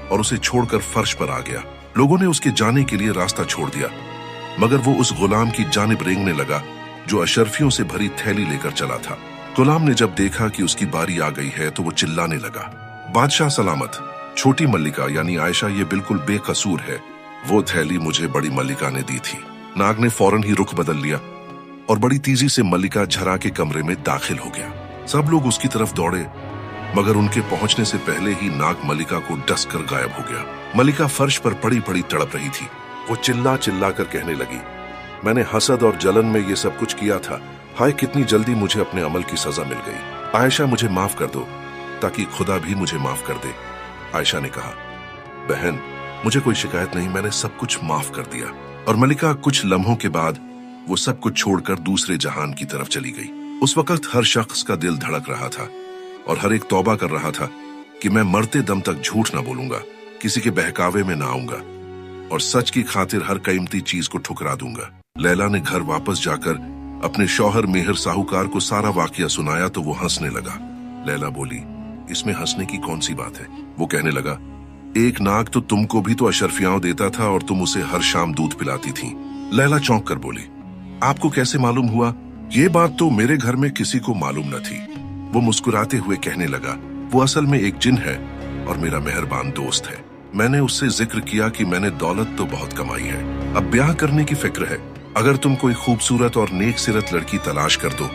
और उसे छोड़कर फर्श पर आ गया। लोगों ने उसके जाने के लिए रास्ता छोड़ दिया, मगर वो उस गुलाम की जानिब रेंगने लगा जो अशरफियों से भरी थैली लेकर चला था। गुलाम ने जब देखा कि उसकी बारी आ गई है तो वो चिल्लाने लगा, बादशाह सलामत, छोटी मल्लिका यानी आयशा ये बिल्कुल बेकसूर है, वो थैली मुझे बड़ी मल्लिका ने दी थी। नाग ने फौरन ही रुख बदल लिया और बड़ी तेजी से मल्लिका झरा के कमरे में दाखिल हो गया। सब लोग उसकी तरफ दौड़े, मगर उनके पहुंचने से पहले ही नाग मल्लिका को डस कर गायब हो गया। मल्लिका फर्श पर पड़ी पड़ी तड़प रही थी। वो चिल्ला चिल्ला कर कहने लगी, मैंने हसद और जलन में ये सब कुछ किया था। हाय कितनी जल्दी मुझे अपने अमल की सजा मिल गई। आयशा मुझे माफ कर दो ताकि खुदा भी मुझे माफ कर दे। आयशा ने कहा, बहन मुझे कोई शिकायत नहीं, मैंने सब कुछ माफ कर दिया। और मलिका कुछ लम्हों के बाद वो सब कुछ छोड़कर दूसरे जहान की तरफ चली गई। उस वक्त हर शख्स का दिल धड़क रहा था और हर एक तौबा कर रहा था कि मैं मरते दम तक झूठ ना बोलूंगा, किसी के बहकावे में ना आऊंगा और सच की खातिर हर कीमती चीज को ठुकरा दूंगा। लैला ने घर वापस जाकर अपने शौहर मेहर साहूकार को सारा वाकया सुनाया तो वो हंसने लगा। लैला बोली, इसमें हंसने की कौन सी बात है? वो कहने लगा, एक नाग तो तुमको भी तो अशरफियां देता था और तुम उसे हर शाम दूध पिलाती थी। लैला चौंक कर बोली, आपको कैसे मालूम हुआ? ये बात तो मेरे घर में किसी को मालूम न थी। वो मुस्कुराते हुए कहने लगा, वो असल में एक जिन है और मेरा मेहरबान दोस्त है। मैंने उससे जिक्र किया कि मैंने दौलत तो बहुत कमाई है, अब ब्याह करने की फिक्र है। अगर तुम कोई खूबसूरत और नेक सिरत लड़की तलाश कर दो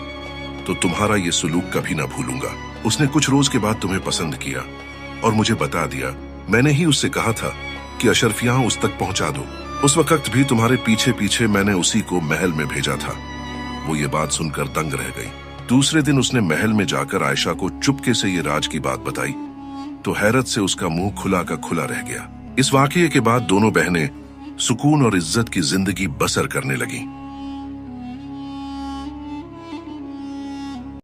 तो तुम्हारा ये सुलूक कभी ना भूलूंगा। उसने कुछ रोज के बाद तुम्हें पसंद किया और मुझे बता दिया। मैंने ही उससे कहा था कि अशरफियां उस तक पहुंचा दो। उस वक्त भी तुम्हारे पीछे पीछे मैंने उसी को महल में भेजा था। वो ये बात सुनकर दंग रह गई। दूसरे दिन उसने महल में जाकर आयशा को चुपके से ये राज की बात बताई तो हैरत से उसका मुंह खुला का खुला रह गया। इस वाकये के बाद दोनों बहनें सुकून और इज्जत की जिंदगी बसर करने लगीं।